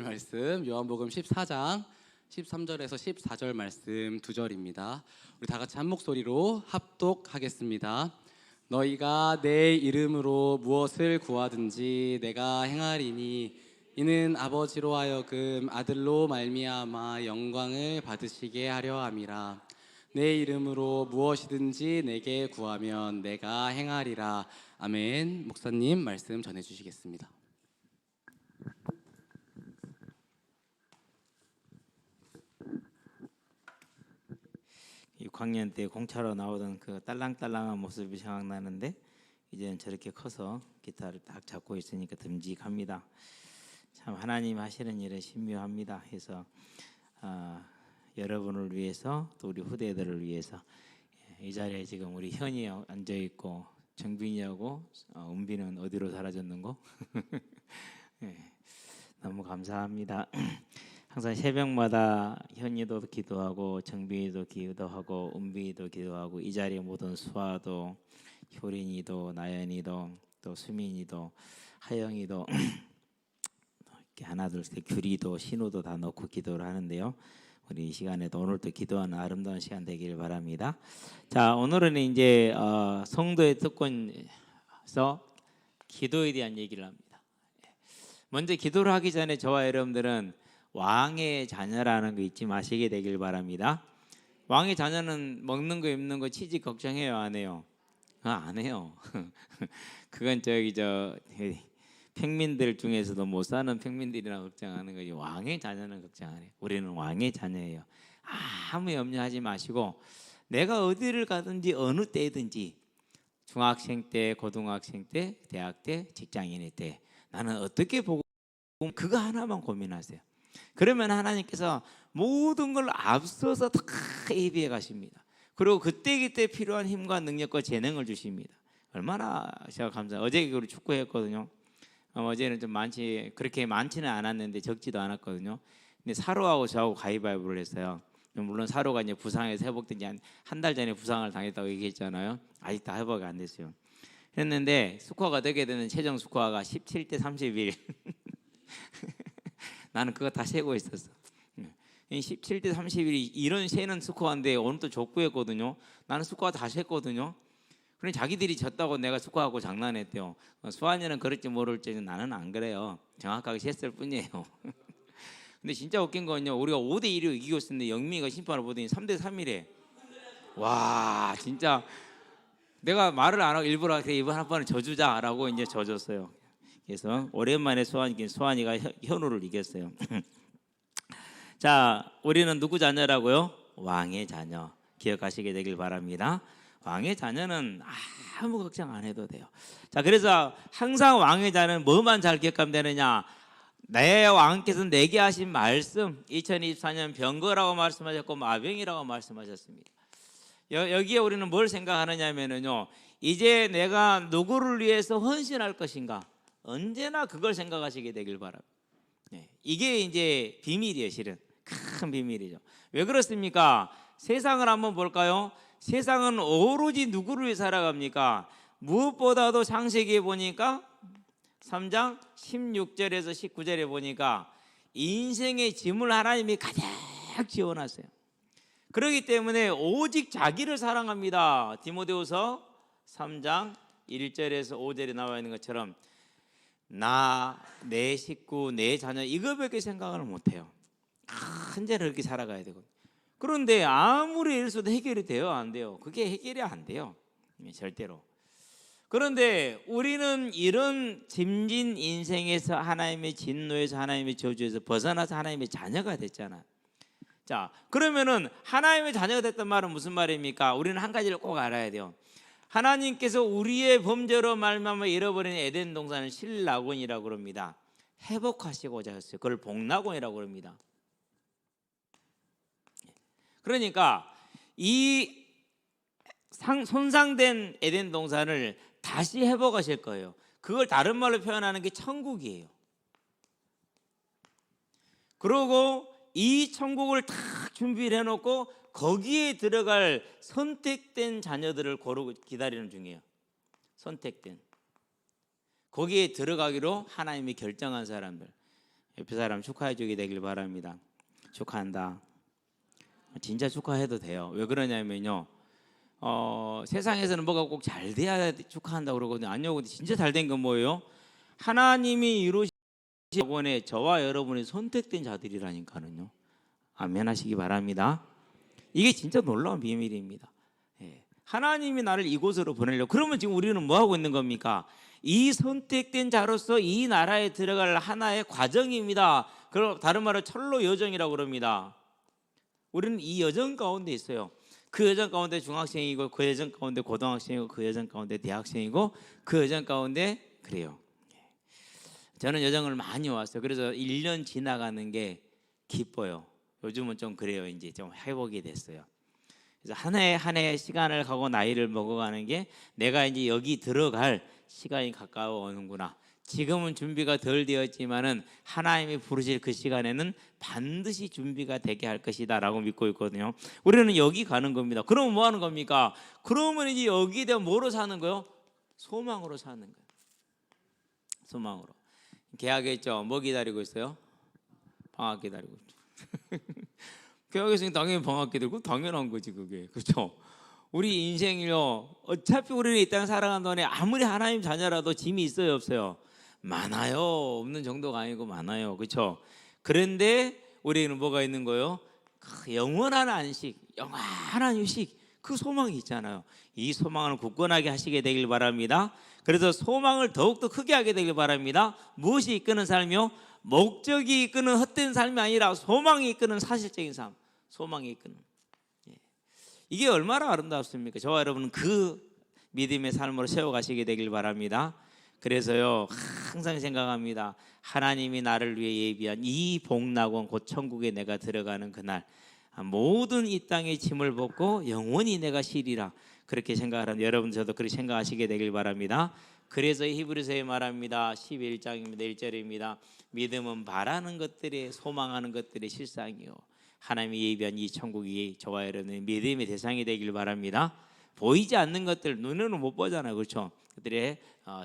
말씀 요한복음 14장 13절에서 14절 말씀 2절입니다. 우리 다 같이 한 목소리로 합독하겠습니다. 너희가 내 이름으로 무엇을 구하든지 내가 행하리니 이는 아버지로 하여금 아들로 말미암아 영광을 받으시게 하려 함이라. 내 이름으로 무엇이든지 내게 구하면 내가 행하리라. 아멘. 목사님 말씀 전해 주시겠습니다. 6학년 때 공차로 나오던 그 딸랑딸랑한 모습이 생각나는데 이제는 저렇게 커서 기타를 딱 잡고 있으니까 듬직합니다. 참 하나님 하시는 일은 신묘합니다. 해서 여러분을 위해서 또 우리 후대들을 위해서 이 자리에 지금 우리 현이 앉아 있고 정빈이하고 은비는 어디로 사라졌는고? 너무 감사합니다. 항상 새벽마다 현이도 기도하고 정빈이도 기도하고 은비도 기도하고 이 자리에 모든 수아도 효린이도 나연이도 또 수민이도 하영이도 이렇게 하나 둘셋 규리도 신우도 다 넣고 기도를 하는데요. 우리 이 시간에도 오늘도 기도하는 아름다운 시간 되기를 바랍니다. 자, 오늘은 이제 성도의 특권에서 기도에 대한 얘기를 합니다. 먼저 기도를 하기 전에 저와 여러분들은 왕의 자녀라는 거 잊지 마시게 되길 바랍니다. 왕의 자녀는 먹는 거 입는 거 취직 걱정해요, 안 해요? 안 해요. 그건 평민들 중에서도 못 사는 평민들이나 걱정하는 거지. 왕의 자녀는 걱정 안 해요. 우리는 왕의 자녀예요. 아무 염려하지 마시고 내가 어디를 가든지 어느 때든지 중학생 때, 고등학생 때, 대학 때, 직장인의 때 나는 어떻게 보고 그거 하나만 고민하세요. 그러면 하나님께서 모든 걸 앞서서 다 예비해 가십니다. 그리고 그때 필요한 힘과 능력과 재능을 주십니다. 얼마나 제가 감사해요. 어제 우리 축구했거든요. 어제는 좀 그렇게 많지는 않았는데 적지도 않았거든요. 근데 사로하고 저하고 가위바위보를 했어요. 물론 사로가 이제 부상에서 회복된 지 한 달 전에 부상을 당했다고 얘기했잖아요. 아직도 회복이 안 됐어요. 했는데 스코어가 되게 되는 최종 스코어가 17대 31. 나는 그거 다 세고 있었어. 17대 31이 이런 세는 스코어인데 오늘 또 족구했거든요. 나는 스코어 다 셌거든요. 그래 자기들이 졌다고 내가 스코어하고 장난했대요. 수환이는 그럴지 모를지 나는 안 그래요. 정확하게 셌을 뿐이에요. 근데 진짜 웃긴 건요. 우리가 5대 1로 이기고 있었는데 영미가 심판을 보더니 3대 3이래. 와 진짜 내가 말을 안 하고 일부러 이번 한 번은 져주자라고 이제 져줬어요. 그래서 오랜만에 수환이가 현우를 이겼어요. 자, 우리는 누구 자녀라고요? 왕의 자녀. 기억하시게 되길 바랍니다. 왕의 자녀는 아무 걱정 안 해도 돼요. 자, 그래서 항상 왕의 자녀는 뭐만 잘 기억하면 되느냐? 내 왕께서 내게 하신 말씀 2024년 병거라고 말씀하셨고 마병이라고 말씀하셨습니다. 여기에 우리는 뭘 생각하느냐면요. 이제 내가 누구를 위해서 헌신할 것인가? 언제나 그걸 생각하시게 되길 바랍니다. 이게 이제 비밀이에요. 실은 큰 비밀이죠. 왜 그렇습니까? 세상을 한번 볼까요? 세상은 오로지 누구를 위해 살아갑니까? 무엇보다도 창세기에 보니까 3장 16절에서 19절에 보니까 인생의 짐을 하나님이 가득 지어놨어요. 그렇기 때문에 오직 자기를 사랑합니다. 디모데후서 3장 1절에서 5절에 나와 있는 것처럼 나, 내 식구, 내 자녀 이거밖에 생각을 못해요. 언제나 그렇게 살아가야 되고. 그런데 아무리 일써도 해결이 돼요? 안 돼요? 그게 해결이 안 돼요. 절대로. 그런데 우리는 이런 짐진 인생에서 하나님의 진노에서 하나님의 저주에서 벗어나서 하나님의 자녀가 됐잖아. 자, 그러면은 하나님의 자녀가 됐단 말은 무슨 말입니까? 우리는 한 가지를 꼭 알아야 돼요. 하나님께서 우리의 범죄로 말미암아 잃어버린 에덴 동산을 신락원이라고 그럽니다. 회복하시고자 했어요. 그걸 복락원이라고 그럽니다. 그러니까 이 손상된 에덴 동산을 다시 회복하실 거예요. 그걸 다른 말로 표현하는 게 천국이에요. 그리고 이 천국을 다 준비를 해놓고 거기에 들어갈 선택된 자녀들을 고르고 기다리는 중이에요. 선택된 거기에 들어가기로 하나님이 결정한 사람들. 옆에 사람 축하해 주게 되길 바랍니다. 축하한다. 진짜 축하해도 돼요. 왜 그러냐면요. 세상에서는 뭐가 꼭 잘 돼야 축하한다고 그러거든요. 아니요. 근데 진짜 잘 된 건 뭐예요? 하나님이 이루신 영혼에 저와 여러분이 선택된 자들이라니까는요. 아멘 하시기 바랍니다. 이게 진짜 놀라운 비밀입니다. 예. 하나님이 나를 이곳으로 보내려고. 그러면 지금 우리는 뭐 하고 있는 겁니까? 이 선택된 자로서 이 나라에 들어갈 하나의 과정입니다. 그럼 다른 말로 철로 여정이라고 그럽니다. 우리는 이 여정 가운데 있어요. 그 여정 가운데 중학생이고, 그 여정 가운데 고등학생이고, 그 여정 가운데 대학생이고, 그 여정 가운데 그래요. 저는 여정을 많이 왔어요. 그래서 1년 지나가는 게 기뻐요. 요즘은 좀 그래요. 이제 좀 회복이 됐어요. 그래서 한 해 한 해 시간을 가고 나이를 먹어가는 게 내가 이제 여기 들어갈 시간이 가까워 오는구나. 지금은 준비가 덜 되었지만은 하나님이 부르실 그 시간에는 반드시 준비가 되게 할 것이다라고 믿고 있거든요. 우리는 여기 가는 겁니다. 그러면 뭐 하는 겁니까? 그러면 이제 여기에 대한 뭐로 사는 거요? 소망으로 사는 거예요. 소망으로. 계약했죠. 뭐 기다리고 있어요? 방학 기다리고 있죠. 계약했으니 당연히 방학 기다리고 당연한 거지 그게. 그렇죠? 우리 인생이요. 어차피 우리는 이 땅 살아가는 동안에 아무리 하나님 자녀라도 짐이 있어요, 없어요? 많아요. 없는 정도가 아니고 많아요. 그렇죠? 그런데 우리는 뭐가 있는 거예요? 그 영원한 안식, 영원한 휴식, 그 소망이 있잖아요. 이 소망을 굳건하게 하시게 되길 바랍니다. 그래서 소망을 더욱더 크게 하게 되길 바랍니다. 무엇이 이끄는 삶이요? 목적이 이끄는 헛된 삶이 아니라 소망이 이끄는 사실적인 삶. 소망이 이끄는. 이게 얼마나 아름답습니까? 저와 여러분은 그 믿음의 삶으로 세워가시게 되길 바랍니다. 그래서요, 항상 생각합니다. 하나님이 나를 위해 예비한 이 복락원 곧 천국에 내가 들어가는 그날, 모든 이 땅의 짐을 벗고 영원히 내가 쉬리라. 그렇게 생각하는 여러분, 저도 그렇게 생각하시게 되길 바랍니다. 그래서 히브리서에 말합니다. 11장입니다. 1절입니다. 믿음은 바라는 것들에 소망하는 것들의 실상이요, 하나님이 예비한 이 천국이 저와 여러분의 믿음의 대상이 되길 바랍니다. 보이지 않는 것들 눈으로는 못 보잖아요. 그렇죠? 그들의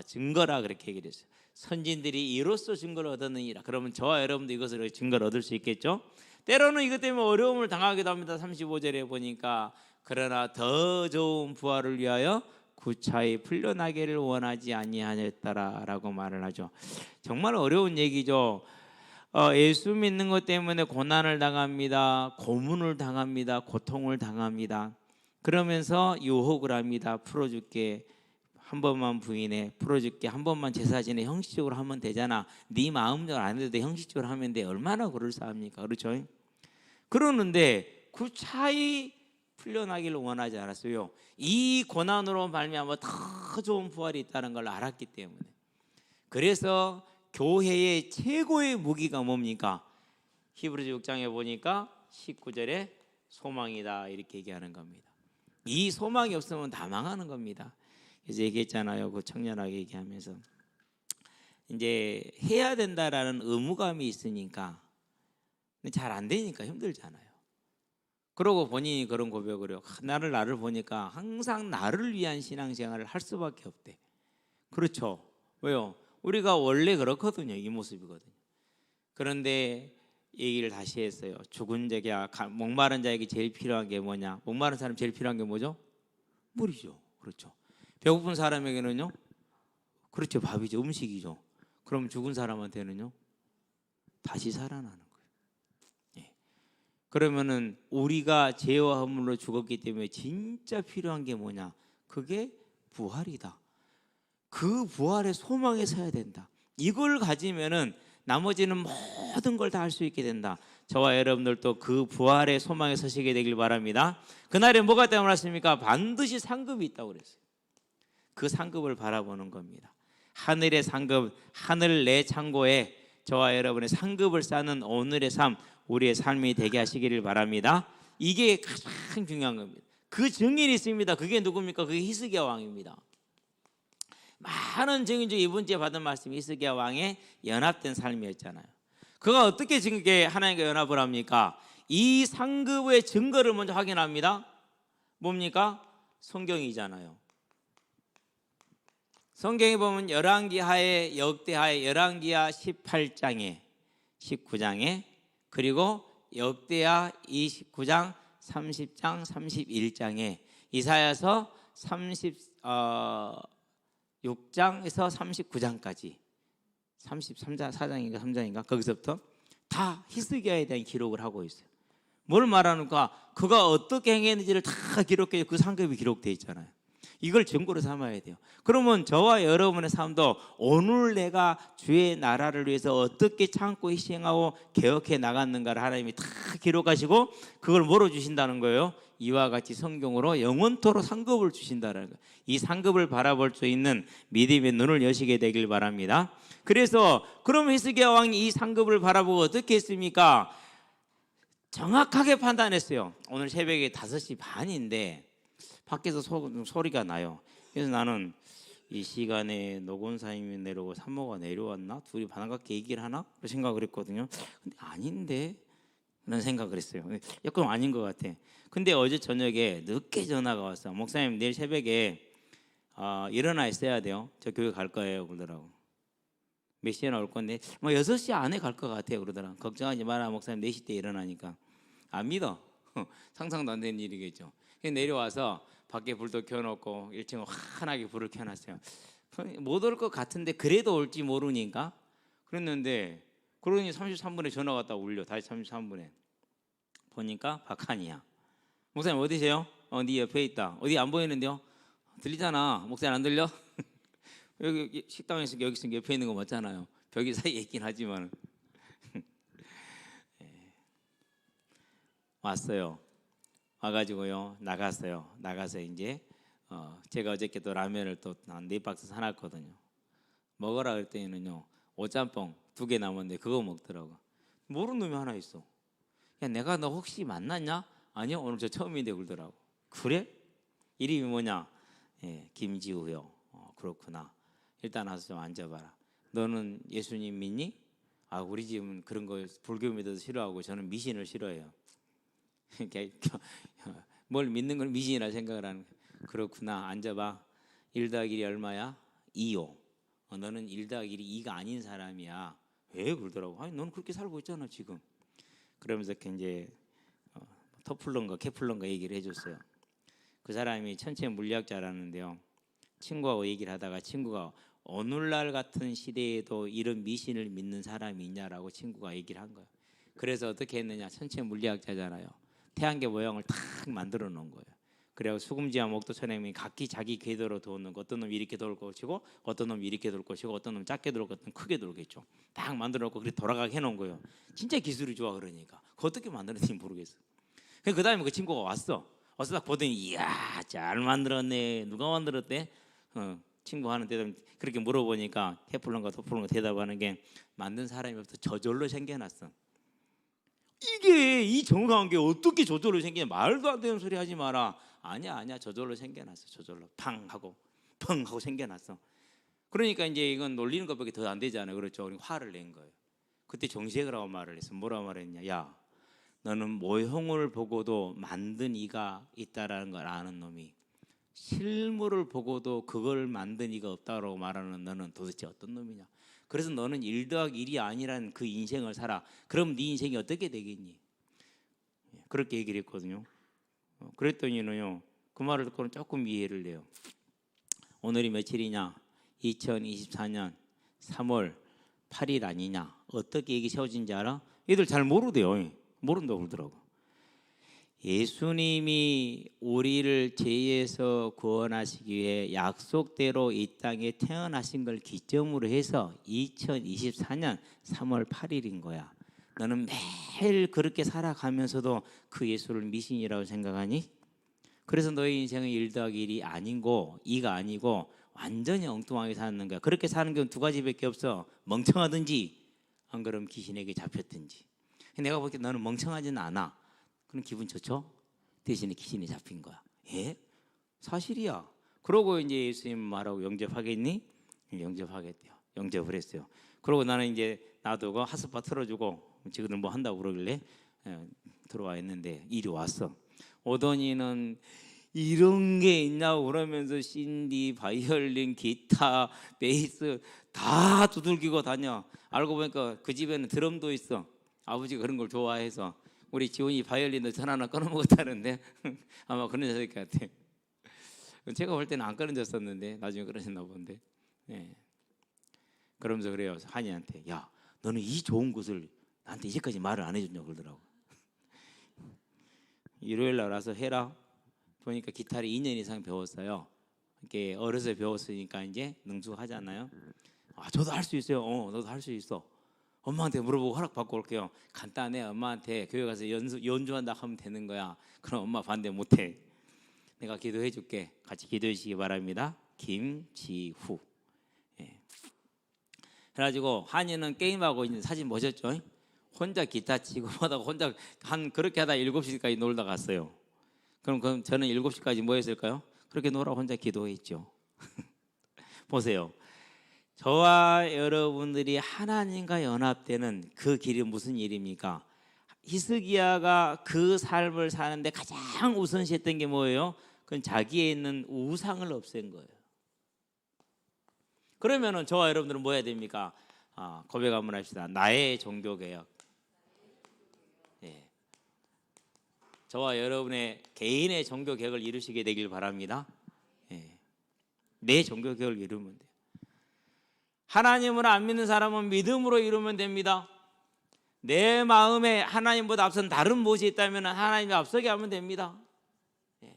증거라 그렇게 얘기를 했어요. 선진들이 이로써 증거를 얻었느니라. 그러면 저와 여러분도 이것으로 증거를 얻을 수 있겠죠? 때로는 이것 때문에 어려움을 당하기도 합니다. 35절에 보니까 그러나 더 좋은 부활을 위하여 구차히 풀려나기를 원하지 아니하였다라고 말을 하죠. 정말 어려운 얘기죠. 예수 믿는 것 때문에 고난을 당합니다. 고문을 당합니다. 고통을 당합니다. 그러면서 유혹을 합니다. 풀어줄게, 한 번만 부인해, 풀어줄게, 한 번만 제사 지내, 형식적으로 하면 되잖아. 네 마음대로 안 해도 돼, 형식적으로 하면 돼. 얼마나 그럴싸합니까? 그렇죠? 그러는데 구차히 풀려나기를 원하지 않았어요. 이 고난으로 말미암아 더 좋은 부활이 있다는 걸 알았기 때문에. 그래서 교회의 최고의 무기가 뭡니까? 히브리서 6장에 보니까 19절에 소망이다 이렇게 얘기하는 겁니다. 이 소망이 없으면 다 망하는 겁니다. 그래서 얘기했잖아요. 그 청년하게 얘기하면서 이제 해야 된다라는 의무감이 있으니까 잘 안 되니까 힘들잖아요. 그러고 본인이 그런 고백을 해요. 나를 보니까 항상 나를 위한 신앙생활을 할 수밖에 없대. 그렇죠? 왜요? 우리가 원래 그렇거든요. 이 모습이거든요. 그런데 얘기를 다시 했어요. 죽은 자에게, 목마른 자에게 제일 필요한 게 뭐냐? 목마른 사람 제일 필요한 게 뭐죠? 물이죠. 그렇죠. 배고픈 사람에게는요? 그렇죠. 밥이죠. 음식이죠. 그럼 죽은 사람한테는요? 다시 살아나는 거예요. 예. 그러면은 우리가 죄와 허물로 죽었기 때문에 진짜 필요한 게 뭐냐? 그게 부활이다. 그 부활의 소망에 서야 된다. 이걸 가지면은 나머지는 모든 걸 다 할 수 있게 된다. 저와 여러분들도 그 부활의 소망에 서시게 되길 바랍니다. 그날에 뭐가 때문에 왔습니까? 반드시 상급이 있다고 그랬어요. 그 상급을 바라보는 겁니다. 하늘의 상급, 하늘 내 창고에 저와 여러분의 상급을 쌓는 오늘의 삶, 우리의 삶이 되게 하시기를 바랍니다. 이게 가장 중요한 겁니다. 그 증인이 있습니다. 그게 누굽니까? 그게 히스기야 왕입니다. 많은 증인 중 이번 주에 받은 말씀이 히스기야 왕의 연합된 삶이었잖아요. 그가 어떻게 증게 하나님과 연합을 합니까? 이 상급의 증거를 먼저 확인합니다. 뭡니까? 성경이잖아요. 성경에 보면 열왕기하의 역대하의 열왕기하 18장에 19장에 그리고 역대하 29장, 30장, 31장에 이사야서 36장에서 39장까지 33장, 4장인가 거기서부터 다 히스기야에 대한 기록을 하고 있어요. 뭘 말하는가? 그가 어떻게 행했는지를 다 기록해서 그 상급이 기록되어 있잖아요. 이걸 증거로 삼아야 돼요. 그러면 저와 여러분의 삶도 오늘 내가 주의 나라를 위해서 어떻게 참고 희생하고 개혁해 나갔는가를 하나님이 다 기록하시고 그걸 뭐로 주신다는 거예요? 이와 같이 성경으로 영원토록 상급을 주신다는 거예요. 이 상급을 바라볼 수 있는 믿음의 눈을 여시게 되길 바랍니다. 그래서 그럼 히스기야 왕이 이 상급을 바라보고 어떻게 했습니까? 정확하게 판단했어요. 오늘 새벽에 5시 반인데 밖에서 소리가 나요. 그래서 나는 이 시간에 노건사님이 내려오고 산모가 내려왔나? 둘이 반갑게 얘기를 하나? 그런 생각을 했거든요. 근데 아닌데? 라는 생각을 했어요. 약간 아닌 것 같아. 근데 어제 저녁에 늦게 전화가 왔어. 목사님 내일 새벽에 일어나 있어야 돼요. 저 교회 갈 거예요. 그러더라고. 몇 시에 나올 건데 뭐 6시 안에 갈 것 같아요. 그러더라. 걱정하지 마라. 목사님 4시 때 일어나니까. 안 믿어. 상상도 안 되는 일이겠죠. 내려와서 밖에 불도 켜놓고 1층에 환하게 불을 켜놨어요. 못 올 것 같은데 그래도 올지 모르니까 그랬는데 그러니 33분에 전화가 왔다 울려. 다시 33분에 보니까 박한이야. 목사님 어디세요? 네 옆에 있다. 어디 안 보이는데요? 들리잖아. 목사님 안 들려? 여기 식당에서 여기 있으니까 옆에 있는 거 맞잖아요. 벽이 사이에 있긴 하지만 왔어요. 와가지고요 나갔어요. 나가서 이제 제가 어저께 또 라면을 또 한 4박스 사놨거든요. 먹으라 그랬더니는요 오짬뽕 2개 남았는데 그거 먹더라고. 모르는 놈이 하나 있어. 야 내가 너 혹시 만났냐? 아니요 오늘 저 처음인데 그러더라고. 그래? 이름이 뭐냐? 예, 김지우요. 그렇구나. 일단 와서 좀 앉아봐라. 너는 예수님 믿니? 아 우리 집은 그런 거 불교 믿어도 싫어하고 저는 미신을 싫어해요. 뭘 믿는 걸 미신이라 생각을 하는 거야. 그렇구나. 앉아봐. 1 더하기 1이 얼마야? 2요. 너는 1 더하기 1이 2가 아닌 사람이야. 왜 그러더라고. 아니 너는 그렇게 살고 있잖아 지금. 그러면서 이제 터플런가 케플런가 얘기를 해줬어요. 그 사람이 천체 물리학자라는데요. 친구하고 얘기를 하다가 친구가 오늘날 같은 시대에도 이런 미신을 믿는 사람이 있냐라고 친구가 얘기를 한 거예요. 그래서 어떻게 했느냐. 천체 물리학자잖아요. 태양계 모양을 탁 만들어 놓은 거예요. 그래서 수금지와 목도천행이 각기 자기 궤도로 도는 거. 어떤 놈이 이렇게 돌 것이고 어떤 놈이 이렇게 돌 것이고 어떤 놈은 작게 돌 것은 크게 돌겠죠. 딱 만들어 놓고 그렇게 돌아가게 해놓은 거예요. 진짜 기술이 좋아. 그러니까 그거 어떻게 만들었는지 모르겠어. 그 다음에 그 친구가 왔어 딱 보더니 이야 잘 만들었네. 누가 만들었대? 친구 하는 대답 그렇게 물어보니까 테플론가 토플론가 대답하는 게 만든 사람이 없어 저절로 생겨났어. 이게 이 정강한 게 어떻게 저절로 생기냐. 말도 안 되는 소리 하지 마라. 아니야 저절로 생겨났어. 저절로 팡 하고 펑 하고 생겨났어. 그러니까 이제 이건 놀리는 것밖에 더 안 되잖아요. 그렇죠. 우리 화를 낸 거예요. 그때 정색을 말을 했어. 뭐라고 말했냐. 야 너는 모형을 보고도 만든 이가 있다라는 걸 아는 놈이 실물을 보고도 그걸 만든 이가 없다고 말하는 너는 도대체 어떤 놈이냐. 그래서 너는 1 더하기 1이 아니라는 그 인생을 살아. 그럼 네 인생이 어떻게 되겠니? 그렇게 얘기를 했거든요. 그랬더니는요 그 말을 듣고는 조금 이해를 해요. 오늘이 며칠이냐? 2024년 3월 8일 아니냐? 어떻게 얘기 세워진지 알아? 얘들 잘 모르대요. 모른다고 그러더라고. 예수님이 우리를 죄에서 구원하시기 위해 약속대로 이 땅에 태어나신 걸 기점으로 해서 2024년 3월 8일인 거야. 너는 매일 그렇게 살아가면서도 그 예수를 미신이라고 생각하니? 그래서 너의 인생은 1 더하기 1이 아니고 2가 아니고 완전히 엉뚱하게 사는 거야. 그렇게 사는 건 2가지밖에 없어. 멍청하든지 안 그러면 귀신에게 잡혔든지. 내가 볼 때 너는 멍청하지는 않아. 그럼 기분 좋죠? 대신에 귀신이 잡힌 거야. 예? 사실이야. 그러고 이제 예수님 말하고 영접하겠니? 영접하겠대요. 영접을 했어요. 그러고 나는 이제 놔두고 핫스팟 틀어주고 지금 뭐 한다고 그러길래 들어와 있는데 일이 왔어. 오더니는 이런 게 있냐고 그러면서 신디, 바이올린, 기타, 베이스 다 두들기고 다녀. 알고 보니까 그 집에는 드럼도 있어. 아버지가 그런 걸 좋아해서. 우리 지훈이 바이올린도 전 하나 끊어먹었다는데 아마 그런 것 같아. 제가 볼 때는 안 끊어졌었는데 나중에 끊어졌나 본데. 예. 그러면서 그래요. 한이한테, 야, 너는 이 좋은 것을 나한테 이제까지 말을 안 해줬냐고 그러더라고. 일요일 날 와서 해라. 보니까 기타를 2년 이상 배웠어요. 이렇게 어려서 배웠으니까 이제 능숙하잖아요. 아, 저도 할 수 있어요. 너도 할 수 있어. 엄마한테 물어보고 허락 받고 올게요. 간단해. 엄마한테 교회 가서 연주한다 하면 되는 거야. 그럼 엄마 반대 못해. 내가 기도해 줄게. 같이 기도해 주시기 바랍니다. 김지후. 예. 그래가지고 한이는 게임하고 있는 사진 보셨죠? 혼자 기타 치고 하다가 혼자 그렇게 하다 7시까지 놀다 갔어요. 그럼 저는 7시까지 뭐 했을까요? 그렇게 놀아 혼자 기도했죠. 보세요. 저와 여러분들이 하나님과 연합되는 그 길이 무슨 일입니까? 히스기야가 그 삶을 사는데 가장 우선시했던 게 뭐예요? 그건 자기에 있는 우상을 없앤 거예요. 그러면은 저와 여러분들은 뭐 해야 됩니까? 고백 한번 합시다. 나의 종교개혁. 예. 저와 여러분의 개인의 종교개혁을 이루시게 되길 바랍니다. 예. 내 종교개혁을 이루면 돼요. 하나님을 안 믿는 사람은 믿음으로 이루면 됩니다. 내 마음에 하나님보다 앞선 다른 무엇이 있다면 하나님이 앞서게 하면 됩니다. 예.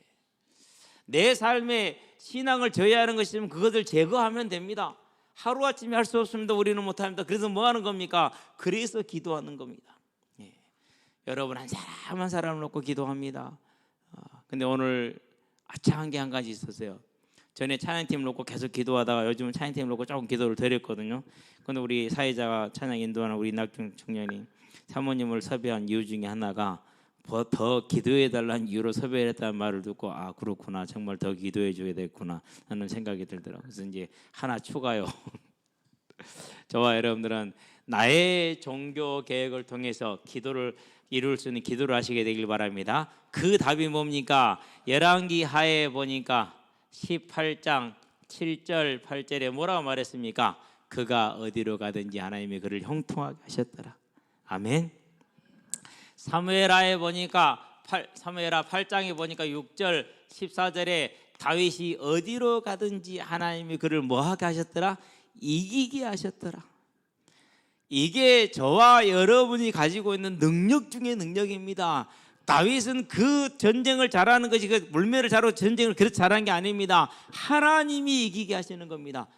내 삶에 신앙을 저해하는 것이 있으면 그것을 제거하면 됩니다. 하루아침에 할 수 없습니다. 우리는 못합니다. 그래서 뭐 하는 겁니까? 그래서 기도하는 겁니다. 예. 여러분 한 사람 한 사람을 놓고 기도합니다. 근데 오늘 아차한 게 한 가지 있었어요. 전에 찬양팀을 놓고 계속 기도하다가 요즘은 찬양팀을 놓고 조금 기도를 드렸거든요. 근데 우리 사회자가 찬양 인도하는 우리 낙중 청년이 사모님을 섭외한 이유 중에 하나가 더 기도해 달라는 이유로 섭외했다는 말을 듣고 그렇구나, 정말 더 기도해 줘야 되겠구나 하는 생각이 들더라고요. 그래서 이제 하나 추가요. 저와 여러분들은 나의 종교 계획을 통해서 기도를 이룰 수 있는 기도를 하시게 되길 바랍니다. 그 답이 뭡니까? 열왕기 하에 보니까 18장 7절 8절에 뭐라고 말했습니까? 그가 어디로 가든지 하나님이 그를 형통하게 하셨더라. 아멘. 사무엘하에 보니까 사무엘하 8장에 보니까 6절 14절에 다윗이 어디로 가든지 하나님이 그를 뭐하게 하셨더라? 이기게 하셨더라. 이게 저와 여러분이 가지고 있는 능력 중의 능력입니다. 다윗은 그 전쟁을 잘하는 것이 그 물매를 잘하고 전쟁을 그렇게 잘한 게 아닙니다. 하나님이 이기게 하시는 겁니다.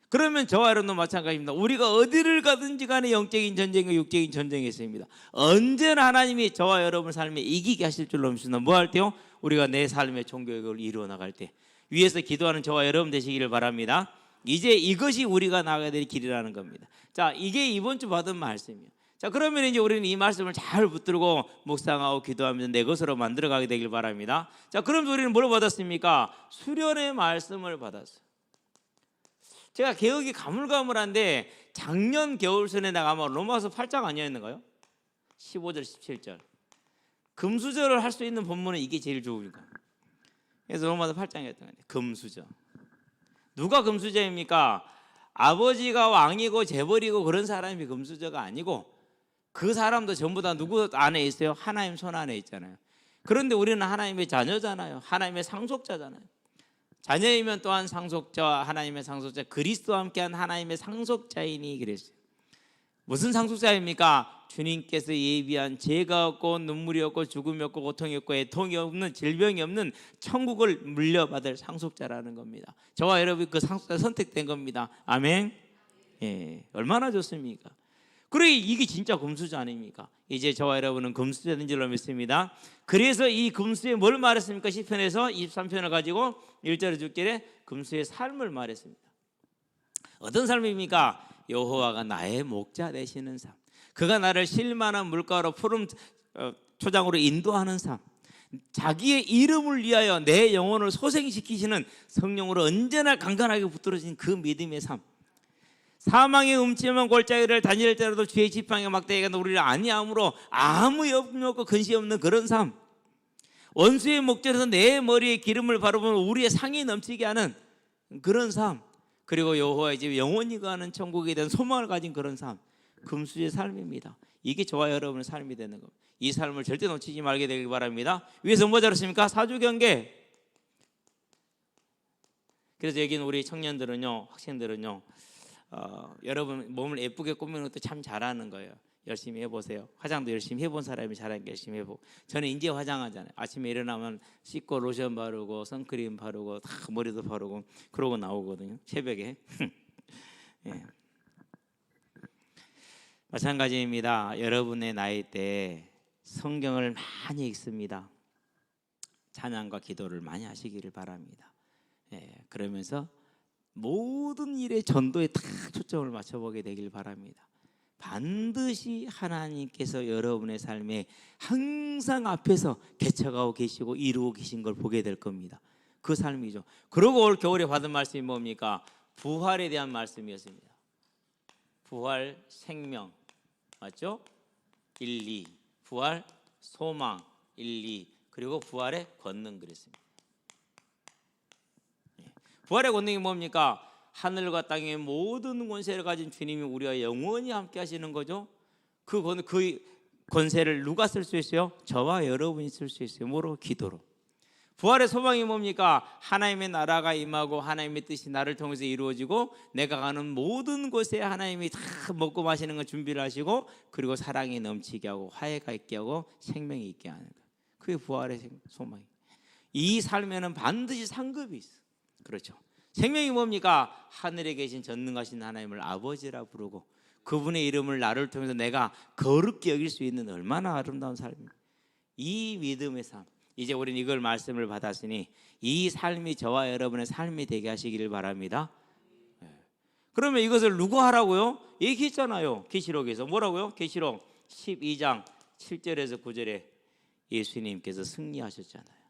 그러면 저와 여러분도 마찬가지입니다. 우리가 어디를 가든지 간에 영적인 전쟁과 육적인 전쟁이 있습니다. 언제나 하나님이 저와 여러분 삶에 이기게 하실 줄로 믿습니다. 뭐 할 때요? 우리가 내 삶의 종교를 이루어 나갈 때 위에서 기도하는 저와 여러분 되시기를 바랍니다. 이제 이것이 우리가 나가야 될 길이라는 겁니다. 자, 이게 이번 주 받은 말씀이에요. 자, 그러면 이제 우리는 이 말씀을 잘 붙들고 묵상하고 기도하면서 내 것으로 만들어가게 되길 바랍니다. 자, 그럼 우리는 뭘 받았습니까? 수련의 말씀을 받았어요. 제가 개혁이 가물가물한데 작년 겨울선에 나가면 로마서 8장 아니었는가요? 15절 17절 금수저를 할 수 있는 본문은 이게 제일 좋으니까. 그래서 로마서 8장이었던 건데 금수저. 누가 금수저입니까? 아버지가 왕이고 재벌이고 그런 사람이 금수저가 아니고 그 사람도 전부 다 누구 안에 있어요? 하나님 손 안에 있잖아요. 그런데 우리는 하나님의 자녀잖아요. 하나님의 상속자잖아요. 자녀이면 또한 상속자와 하나님의 상속자, 그리스도와 함께한 하나님의 상속자이니 그랬어요. 무슨 상속자입니까? 주님께서 예비한 죄가 없고 눈물이 없고 죽음이 없고 고통이 없고 애통이 없는 질병이 없는 천국을 물려받을 상속자라는 겁니다. 저와 여러분이 그 상속자 선택된 겁니다. 아멘. 예, 얼마나 좋습니까? 그래, 이게 진짜 금수저 아닙니까? 이제 저와 여러분은 금수저인 줄로 믿습니다. 그래서 이 금수에 뭘 말했습니까? 시편에서 23편을 가지고 1절에 6절에 금수의 삶을 말했습니다. 어떤 삶입니까? 여호와가 나의 목자 되시는 삶. 그가 나를 실만한 물가로 푸른 초장으로 인도하는 삶. 자기의 이름을 위하여 내 영혼을 소생시키시는 성령으로 언제나 강건하게 붙들어진 그 믿음의 삶. 사망의 음침한 골짜기를 다닐 때라도 주의 지팡이가 막대기가 우리를 아니함으로 아무 염려 없고 근심 없는 그런 삶. 원수의 목전에서 내 머리에 기름을 바르면 우리의 상이 넘치게 하는 그런 삶, 그리고 여호와의 집 영원히 거하는 천국에 대한 소망을 가진 그런 삶, 금수의 삶입니다. 이게 저와 여러분의 삶이 되는 겁니다. 이 삶을 절대 놓치지 말게 되길 바랍니다. 위에서 뭐 잘했습니까? 사주경계. 그래서 여기는 우리 청년들은요, 학생들은요, 여러분 몸을 예쁘게 꾸미는 것도 참 잘하는 거예요. 열심히 해보세요. 화장도 열심히 해본 사람이 잘하니까 열심히 해보고. 저는 이제 화장하잖아요. 아침에 일어나면 씻고 로션 바르고 선크림 바르고 다 머리도 바르고 그러고 나오거든요, 새벽에. 예. 마찬가지입니다. 여러분의 나이 때 성경을 많이 읽습니다. 찬양과 기도를 많이 하시기를 바랍니다. 예, 그러면서 모든 일에 전도에 다 초점을 맞춰보게 되길 바랍니다. 반드시 하나님께서 여러분의 삶에 항상 앞에서 개척하고 계시고 이루고 계신 걸 보게 될 겁니다. 그 삶이죠. 그리고 올 겨울에 받은 말씀이 뭡니까? 부활에 대한 말씀이었습니다. 부활, 생명, 맞죠? 1, 2. 부활, 소망, 1, 2. 그리고 부활의 권능 그랬습니다. 부활의 권능이 뭡니까? 하늘과 땅의 모든 권세를 가진 주님이 우리와 영원히 함께 하시는 거죠. 그 권세를 누가 쓸 수 있어요? 저와 여러분이 쓸 수 있어요. 뭐로? 기도로. 부활의 소망이 뭡니까? 하나님의 나라가 임하고 하나님의 뜻이 나를 통해서 이루어지고 내가 가는 모든 곳에 하나님이 다 먹고 마시는 걸 준비를 하시고 그리고 사랑이 넘치게 하고 화해가 있게 하고 생명이 있게 하는 거예요. 그게 부활의 소망이에요. 이 삶에는 반드시 상급이 있어. 그렇죠. 생명이 뭡니까? 하늘에 계신 전능하신 하나님을 아버지라 부르고 그분의 이름을 나를 통해서 내가 거룩히 여길 수 있는 얼마나 아름다운 삶입니까? 이 믿음의 삶. 이제 우리는 이걸 말씀을 받았으니 이 삶이 저와 여러분의 삶이 되게 하시기를 바랍니다. 그러면 이것을 누가 하라고요? 얘기했잖아요. 계시록에서 뭐라고요? 계시록 12장 7절에서 9절에 예수님께서 승리하셨잖아요.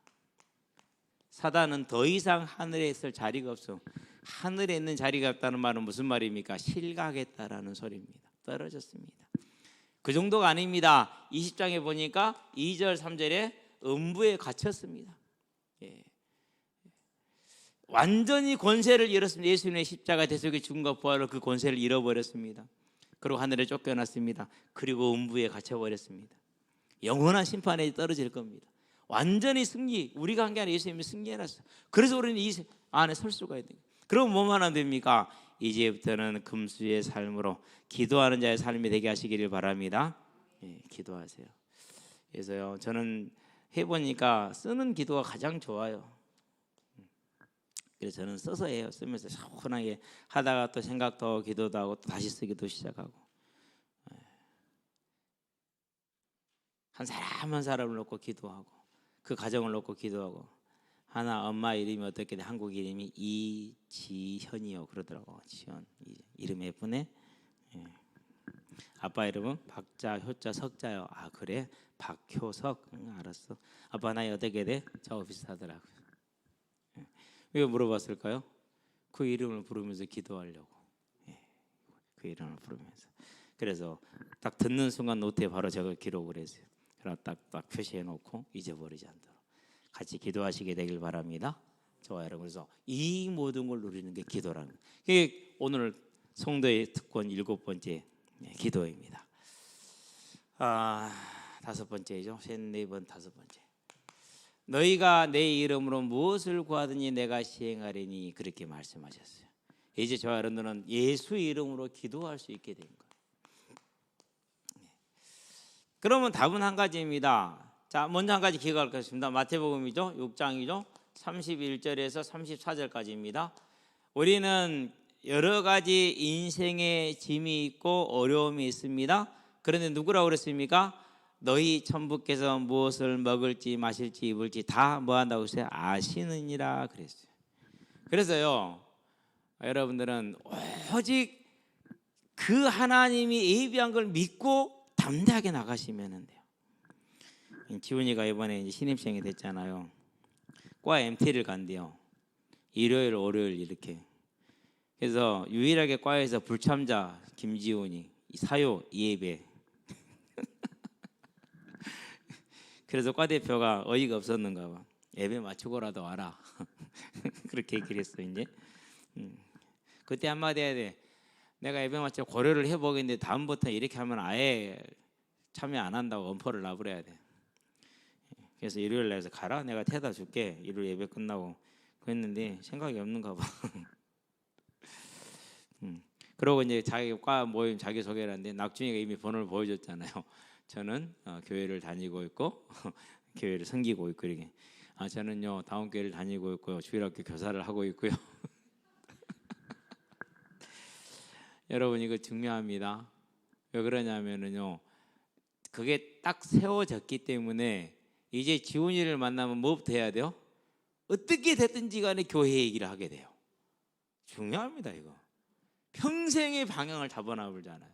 사단은 더 이상 하늘에 있을 자리가 없어. 하늘에 있는 자리가 없다는 말은 무슨 말입니까? 실각했다라는 소리입니다. 떨어졌습니다. 그 정도가 아닙니다. 20장에 보니까 2절 3절에 음부에 갇혔습니다. 예. 완전히 권세를 잃었습니다. 예수님의 십자가 대속의 죽음과 부활로 그 권세를 잃어버렸습니다. 그리고 하늘에 쫓겨났습니다. 그리고 음부에 갇혀버렸습니다. 영원한 심판에 떨어질 겁니다. 완전히 승리, 우리가 한 게 아니라 예수님이 승리해놨어요. 그래서 우리는 이 안에 설 수가 있는 거예요. 그럼 뭐만 하면 됩니까? 이제부터는 금수의 삶으로 기도하는 자의 삶이 되게 하시기를 바랍니다. 예, 기도하세요. 그래서요, 저는 해보니까 쓰는 기도가 가장 좋아요. 그래서 저는 써서 해요. 쓰면서 차분하게 하다가 또 생각도 기도도 하고 또 다시 쓰기도 시작하고. 한 사람 한 사람을 놓고 기도하고 그 가정을 놓고 기도하고. 하나 엄마 이름이 어떻게 돼? 한국 이름이 이지현이요 그러더라고. 지현 이름 예쁘네. 예. 아빠 이름은 박자 효자 석자요. 아 그래? 박효석. 응, 알았어. 아빠 나이 어떻게 돼? 저하고 비슷하더라고. 예. 왜 물어봤을까요? 그 이름을 부르면서 기도하려고. 예. 그 이름을 부르면서. 그래서 딱 듣는 순간 노트에 바로 저걸 기록을 했어요. 그럼 딱 표시해 놓고 잊어버리지 않도록 같이 기도하시게 되길 바랍니다. 저와 여러분. 그래서 이 모든 걸 누리는 게 기도라는 거예요. 오늘 성도의 특권 7번째 기도입니다. 5번째죠. 셋, 네 번, 5번째. 너희가 내 이름으로 무엇을 구하든지 내가 시행하리니 그렇게 말씀하셨어요. 이제 저와 여러분들은 예수 이름으로 기도할 수 있게 된 거예요. 그러면 답은 한 가지입니다. 자, 먼저 한 가지 기억하겠습니다. 마태복음이죠. 6장이죠. 31절에서 34절까지입니다. 우리는 여러 가지 인생의 짐이 있고 어려움이 있습니다. 그런데 누구라고 그랬습니까? 너희 천부께서 무엇을 먹을지 마실지 입을지 다 뭐 한다고 했어요? 아시느니라 그랬어요. 그래서요, 여러분들은 오직 그 하나님이 예비한 걸 믿고 담대하게 나가시면 돼요. 지훈이가 이번에 이제 신입생이 됐잖아요. 과 MT를 간대요. 일요일, 월요일 이렇게. 그래서 유일하게 과에서 불참자 김지훈이 사요 예배. 그래서 과 대표가 어이가 없었는가 봐. 예배 맞추고라도 와라. 그렇게 얘기를 했어 이제. 그때 한마디 해야 돼. 내가 예배 맞추고 고려를 해보겠는데 다음부터 이렇게 하면 아예 참여 안 한다고 엄포를 놔버려야 돼. 그래서 일요일 날에서 가라. 내가 태다 줄게. 일요일 예배 끝나고. 그랬는데 생각이 없는가 봐. 그러고 이제 자기 과 모임 자기 소개를 하는데 낙준이가 이미 번호를 보여줬잖아요. 저는 교회를 다니고 있고 교회를 섬기고 있고 이렇게. 저는요 다음 교회를 다니고 있고요. 주일학교 교사를 하고 있고요. 여러분 이거 중요합니다. 왜 그러냐면은요. 그게 딱 세워졌기 때문에 이제 지훈이를 만나면 뭐부터 해야 돼요? 어떻게 됐든지 간에 교회 얘기를 하게 돼요. 중요합니다 이거. 평생의 방향을 잡아나오잖아요.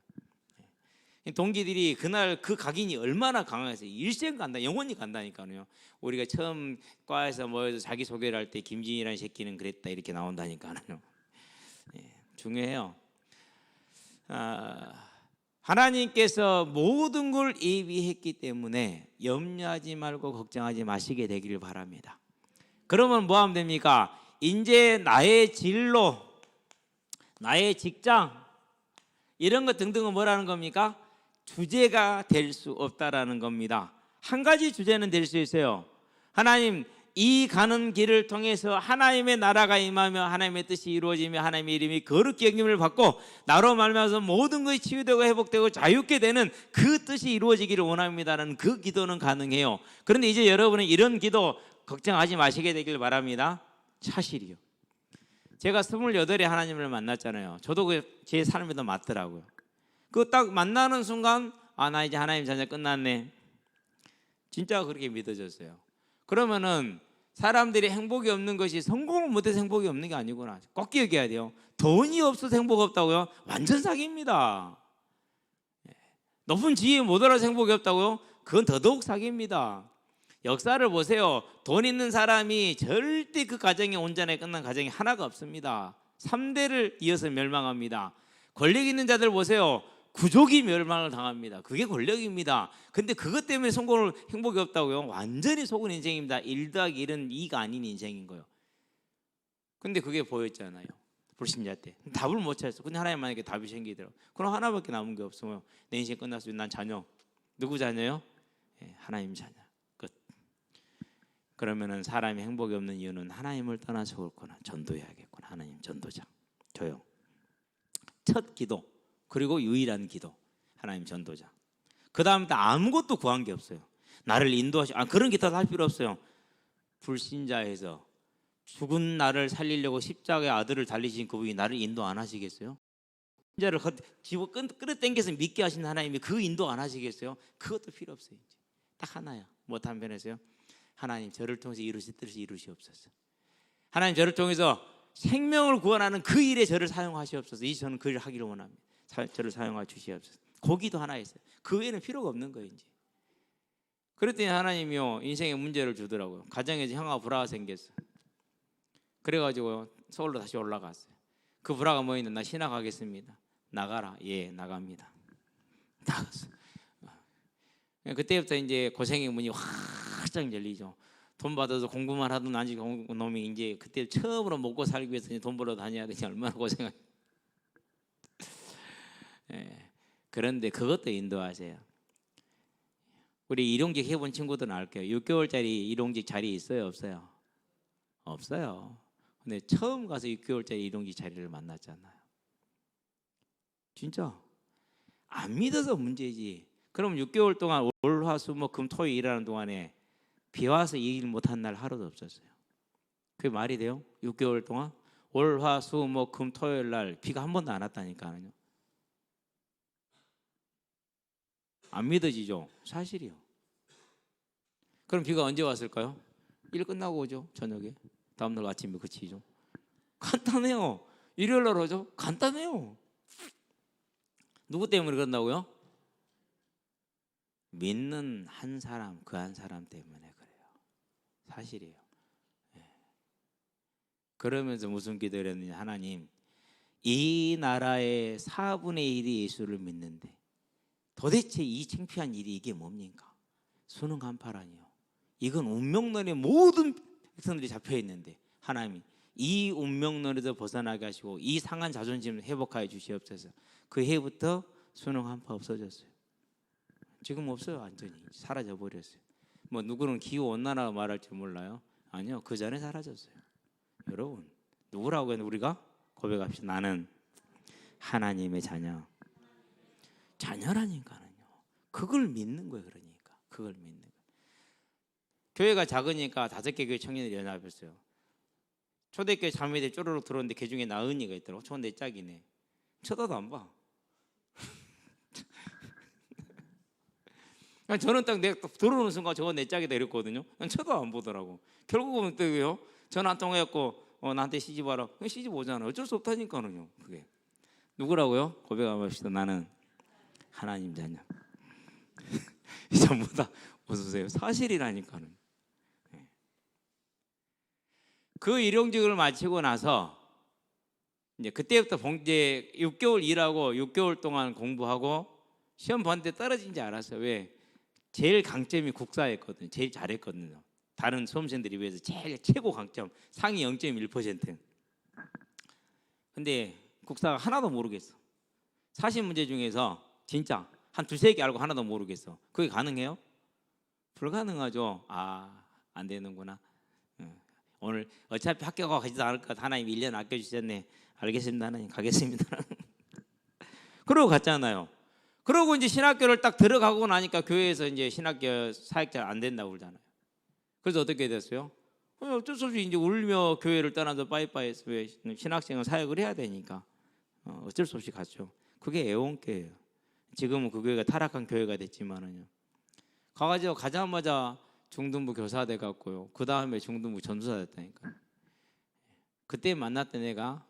동기들이 그날 그 각인이 얼마나 강해서 일생 간다, 영원히 간다니까요. 우리가 처음 과에서 모여서 자기 소개를 할 때 김진이라는 새끼는 그랬다 이렇게 나온다니까요. 중요해요. 하나님께서 모든 걸 예비했기 때문에 염려하지 말고 걱정하지 마시게 되기를 바랍니다. 그러면 뭐 하면 됩니까? 이제 나의 진로, 나의 직장 이런 것 등등은 뭐라는 겁니까? 주제가 될 수 없다라는 겁니다. 한 가지 주제는 될 수 있어요. 하나님 이 가는 길을 통해서 하나님의 나라가 임하며 하나님의 뜻이 이루어지며 하나님의 이름이 거룩히 여김을 받고 나로 말미암아서 모든 것이 치유되고 회복되고 자유케 되는 그 뜻이 이루어지기를 원합니다라는 그 기도는 가능해요. 그런데 이제 여러분은 이런 기도 걱정하지 마시게 되길 바랍니다. 사실이요. 제가 28에 하나님을 만났잖아요. 저도 제 삶에 더 맞더라고요. 그 딱 만나는 순간 나 이제 하나님 자녀 끝났네. 진짜 그렇게 믿어졌어요. 그러면은 사람들이 행복이 없는 것이 성공을 못해서 행복이 없는 게 아니구나. 꼭 기억해야 돼요. 돈이 없어서 행복 없다고요? 완전 사기입니다. 높은 지위에 못 올라서 행복이 없다고요? 그건 더더욱 사기입니다. 역사를 보세요. 돈 있는 사람이 절대 그 가정이 온전하게 끝난 가정이 하나가 없습니다. 3대를 이어서 멸망합니다. 권력 있는 자들 보세요. 구족이 멸망을 당합니다. 그게 권력입니다. 근데 그것 때문에 성공을 행복이 없다고요? 완전히 속은 인생입니다. 1 더하기 1은 2가 아닌 인생인 거예요. 근데 그게 보였잖아요. 불신자 때 답을 못 찾았어. 근데 하나님 만약에 답이 생기더라고. 그럼 하나밖에 남은 게 없어요. 내 인생 끝났어요. 난 자녀. 누구 자녀요? 하나님 자녀. 끝. 그러면은 사람이 행복이 없는 이유는 하나님을 떠나서 그렇구나. 전도해야겠구나. 하나님 전도자. 저요. 첫 기도. 그리고 유일한 기도. 하나님 전도자. 그 다음에 아무것도 구한 게 없어요. 나를 인도하시고 그런 기도 할 필요 없어요. 불신자에서 죽은 나를 살리려고 십자가의 아들을 달리신 그분이 나를 인도 안 하시겠어요? 신자를 집어 끌어당겨서 믿게 하신 하나님이 그 인도 안 하시겠어요? 그것도 필요 없어요. 이제. 딱 하나야. 못한 편에서요. 하나님 저를 통해서 이루실 뜻을 이루시옵소서. 하나님 저를 통해서 생명을 구원하는 그 일에 저를 사용하시옵소서. 이제 저는 그 일을 하기를 원합니다. 저를 사용하 주시옵소서. 고기도 하나 있어요. 그 외에는 필요가 없는 거예요. 이제. 그랬더니 하나님이요 인생에 문제를 주더라고요. 가정에 형아 불화가 생겼어. 그래가지고 서울로 다시 올라갔어요. 그 불화가 뭐였냐? 나 신학 가겠습니다. 나가라. 예, 나갑니다. 나갔어. 그때부터 이제 고생의 문이 활짝 열리죠. 돈 받아서 공부만 하던 안지 놈이 이제 그때 처음으로 먹고 살기 위해서 돈 벌어 다녀야 되니 얼마나 고생을. 그런데 그것도 인도하세요. 우리 일용직 해본 친구들은 알게요. 6개월짜리 일용직 자리 있어요, 없어요? 없어요. 근데 처음 가서 6개월짜리 일용직 자리를 만났잖아요. 진짜 안 믿어서 문제지. 그럼 6개월 동안 월, 화, 수, 목, 금, 토 일하는 동안에 비 와서 이 일 못한 날 하루도 없었어요. 그게 말이 돼요? 6개월 동안 월, 화, 수, 목, 금, 토요일 날 비가 한 번도 안 왔다니까요. 안 믿어지죠? 사실이요. 그럼 비가 언제 왔을까요? 일 끝나고 오죠. 저녁에. 다음날 아침에 그치죠. 간단해요. 일요일 날 오죠. 간단해요. 누구 때문에 그런다고요? 믿는 한 사람, 그 한 사람 때문에 그래요. 사실이에요. 그러면서 무슨 기도를 했느냐. 하나님, 이 나라의 4분의 1이 예수를 믿는데 도대체 이 창피한 일이 이게 뭡니까? 수능 간파라니요. 이건 운명론의 모든 백성들이 잡혀 있는데 하나님이 이 운명론에서 벗어나게 하시고 이 상한 자존심을 회복하여 주시옵소서. 그 해부터 수능 한파 없어졌어요. 지금 없어요. 완전히 사라져 버렸어요. 뭐 누구는 기후 온난화 말할지 몰라요. 아니요, 그 전에 사라졌어요. 여러분, 누구라고 했는데 우리가 고백합시다. 나는 하나님의 자녀. 자녀라니까는요. 그걸 믿는 거예요. 그러니까 그걸 믿는 거예요. 교회가 작으니까 5개 교회 청년들이 연합했어요. 초대교회 자매들이 쪼르륵 들어오는데 그 중에 나은이가 있더라고. 내 짝이네. 쳐다도 안 봐. 저는 딱 내가 들어오는 순간 저거 내 짝이다 이랬거든요. 쳐도 안 보더라고. 결국은 또요. 전화 한 통화했고 나한테 시집 와라. 시집 오잖아. 어쩔 수 없다니까는요. 그게 누구라고요? 고백합시다. 나는 하나님 자녀. 전부 다 웃으세요. 사실이라니까는. 그 일용직을 마치고 나서 이제 그때부터 이제 6개월 일하고 6개월 동안 공부하고 시험 봤는데 떨어진지 알았어요. 왜? 제일 강점이 국사였거든요. 제일 잘했거든요. 다른 수험생들에 비해서 제일 최고 강점 상위 0.1%. 근데 국사가 하나도 모르겠어. 40문제 중에서 진짜 한 2-3개 알고 하나도 모르겠어. 그게 가능해요? 불가능하죠. 안 되는구나. 오늘 어차피 학교가 가지도 않을 것 하나님 1년 아껴주셨네. 알겠습니다. 하나님 가겠습니다. 그러고 갔잖아요. 그러고 이제 신학교를 딱 들어가고 나니까 교회에서 이제 신학교 사역자 안 된다고 그러잖아요. 그래서 어떻게 됐어요? 어쩔 수 없이 이제 울며 교회를 떠나서 빠이빠이 해서 신학생은 사역을 해야 되니까 어쩔 수 없이 갔죠. 그게 애원교회예요. 지금은 그 교회가 타락한 교회가 됐지만은요. 가가지고 가자마자 중등부 교사 돼 갖고요. 그 다음에 중등부 전도사 됐다니까. 그때 만났던 애가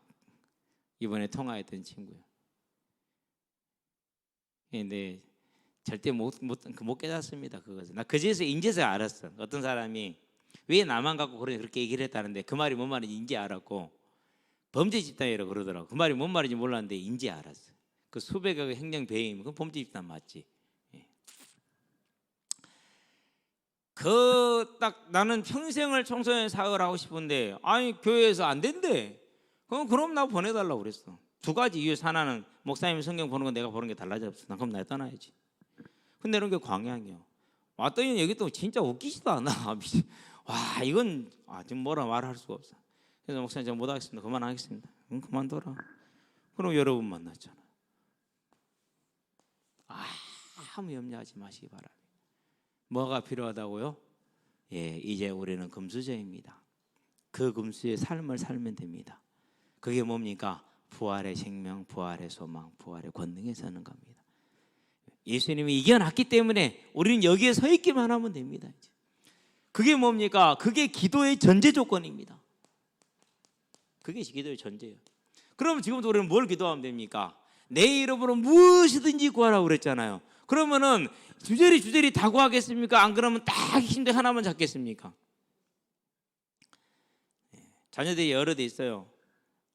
이번에 통화했던 친구예요. 근데 절대 못 깨닫습니다. 그것을. 나 그제서 인제서 알았어. 어떤 사람이 왜 나만 갖고 그렇게 얘기를 했다는데 그 말이 뭔 말인지 인제 알았고 범죄 집단이라고 그러더라고. 그 말이 뭔 말인지 몰랐는데 인제 알았어. 그 수백억의 행정 배임 그 범죄 집단 맞지? 그 딱 나는 평생을 청소년 사역을 하고 싶은데 교회에서 안 된대. 그럼 나 보내달라고 그랬어. 2가지 이유. 하나는 목사님 성경 보는 건 내가 보는 게 달라졌어. 나 그럼 나 떠나야지. 근데 이런 게 광양이요. 왔더니 여기 또 진짜 웃기지도 않아. 와 이건 지금 뭐라 말할 수가 없어. 그래서 목사님 제가 못하겠습니다. 그만하겠습니다. 그만둬라. 그럼 여러분 만났잖아. 아무 염려하지 마시기 바랍니다. 뭐가 필요하다고요? 이제 우리는 금수저입니다. 그 금수의 삶을 살면 됩니다. 그게 뭡니까? 부활의 생명, 부활의 소망, 부활의 권능에 서는 겁니다. 예수님이 이겨놨기 때문에 우리는 여기에 서 있기만 하면 됩니다. 이제. 그게 뭡니까? 그게 기도의 전제 조건입니다. 그게 기도의 전제예요. 그럼 지금도 우리는 뭘 기도하면 됩니까? 내 이름으로 무엇이든지 구하라고 그랬잖아요. 그러면은 주저리 다 구하겠습니까? 안 그러면 딱 힘들 하나만 잡겠습니까? 자녀들이 여러 대 있어요.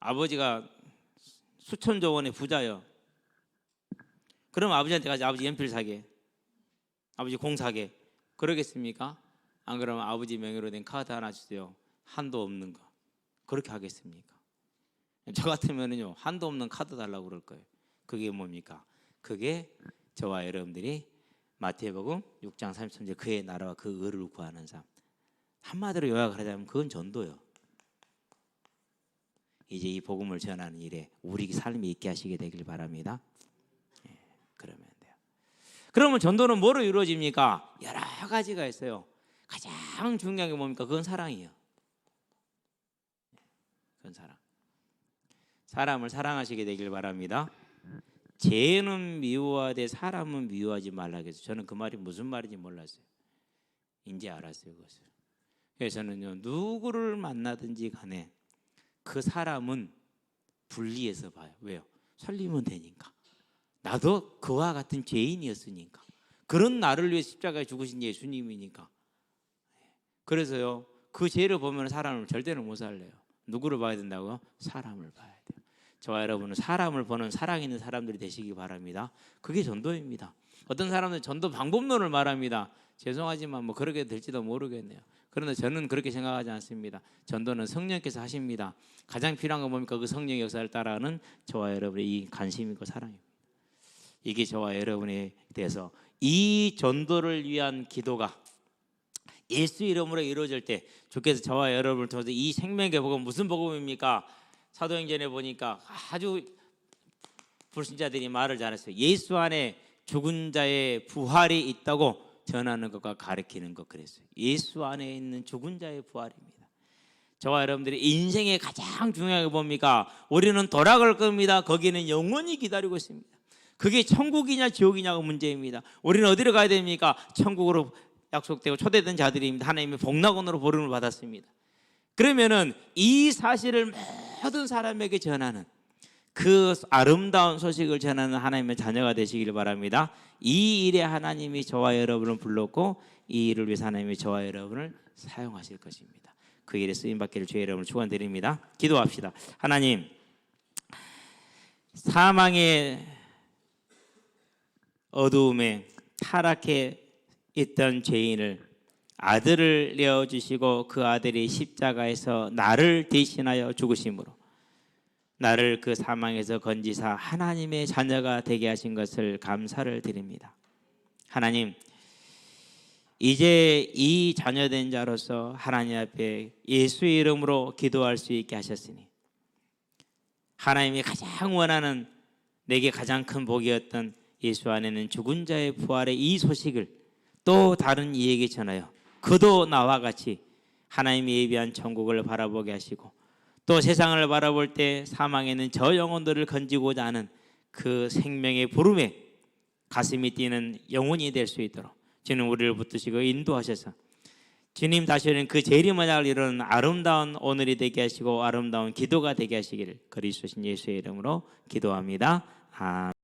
아버지가 수천조 원의 부자예요. 그럼 아버지한테 가서 아버지 연필 사게, 아버지 공 사게 그러겠습니까? 안 그러면 아버지 명의로 된 카드 하나 주세요. 한도 없는 거. 그렇게 하겠습니까? 저 같으면은요 한도 없는 카드 달라고 그럴 거예요. 그게 뭡니까? 그게 저와 여러분들이 마태복음 6장 33절 그의 나라와 그 의를 구하는 삶. 한마디로 요약을 하자면 그건 전도요. 이제 이 복음을 전하는 일에 우리 삶이 있게 하시게 되길 바랍니다. 그러면 돼요. 그러면 전도는 뭐로 이루어집니까? 여러 가지가 있어요. 가장 중요한 게 뭡니까? 그건 사랑이에요. 그건 사랑. 사람을 사랑하시게 되길 바랍니다. 죄는 미워하되 사람은 미워하지 말라 해서 저는 그 말이 무슨 말인지 몰랐어요. 이제 알았어요 그것을. 그래서 저는요 누구를 만나든지 간에 그 사람은 분리해서 봐요. 왜요? 살리면 되니까. 나도 그와 같은 죄인이었으니까. 그런 나를 위해 십자가에 죽으신 예수님이니까. 그래서요 그 죄를 보면 사람을 절대로 못 살려요. 누구를 봐야 된다고요? 사람을 봐야 돼요. 저와 여러분은 사람을 보는 사랑 있는 사람들이 되시기 바랍니다. 그게 전도입니다. 어떤 사람들은 전도 방법론을 말합니다. 죄송하지만 뭐 그렇게 될지도 모르겠네요. 그런데 저는 그렇게 생각하지 않습니다. 전도는 성령께서 하십니다. 가장 필요한 건 뭡니까? 그 성령 역사를 따라가는 저와 여러분의 이 관심이고 사랑입니다. 이게 저와 여러분에 대해서 이 전도를 위한 기도가 예수 이름으로 이루어질 때 주께서 저와 여러분을 통해서 이 생명의 복음, 무슨 복음입니까? 사도행전에 보니까 아주 불신자들이 말을 잘했어요. 예수 안에 죽은 자의 부활이 있다고 전하는 것과 가르치는 것. 그랬어요. 예수 안에 있는 죽은 자의 부활입니다. 저와 여러분들이 인생의 가장 중요한 게 뭡니까? 우리는 돌아갈 겁니다. 거기는 영원히 기다리고 있습니다. 그게 천국이냐 지옥이냐가 문제입니다. 우리는 어디로 가야 됩니까? 천국으로 약속되고 초대된 자들입니다. 하나님의 복락원으로 부름을 받았습니다. 그러면은 이 사실을 모든 사람에게 전하는 그 아름다운 소식을 전하는 하나님의 자녀가 되시기를 바랍니다. 이 일에 하나님이 저와 여러분을 불렀고 이 일을 위해서 하나님이 저와 여러분을 사용하실 것입니다. 그 일에 쓰임받기를 주의 여러분을 축원드립니다. 기도합시다. 하나님, 사망의 어두움에 타락해 있던 죄인을 아들을 내어주시고 그 아들이 십자가에서 나를 대신하여 죽으심으로 나를 그 사망에서 건지사 하나님의 자녀가 되게 하신 것을 감사를 드립니다. 하나님, 이제 이 자녀된 자로서 하나님 앞에 예수의 이름으로 기도할 수 있게 하셨으니 하나님이 가장 원하는 내게 가장 큰 복이었던 예수 안에는 죽은 자의 부활의 이 소식을 또 다른 이에게 전하여 그도 나와 같이 하나님이 예비한 천국을 바라보게 하시고 또 세상을 바라볼 때 사망에는 저 영혼들을 건지고자 하는 그 생명의 부름에 가슴이 뛰는 영혼이 될 수 있도록 주님 우리를 붙드시고 인도하셔서 주님 다시는 그 재림언약을 이루는 아름다운 오늘이 되게 하시고 아름다운 기도가 되게 하시기를 그리스도신 예수의 이름으로 기도합니다. 아멘.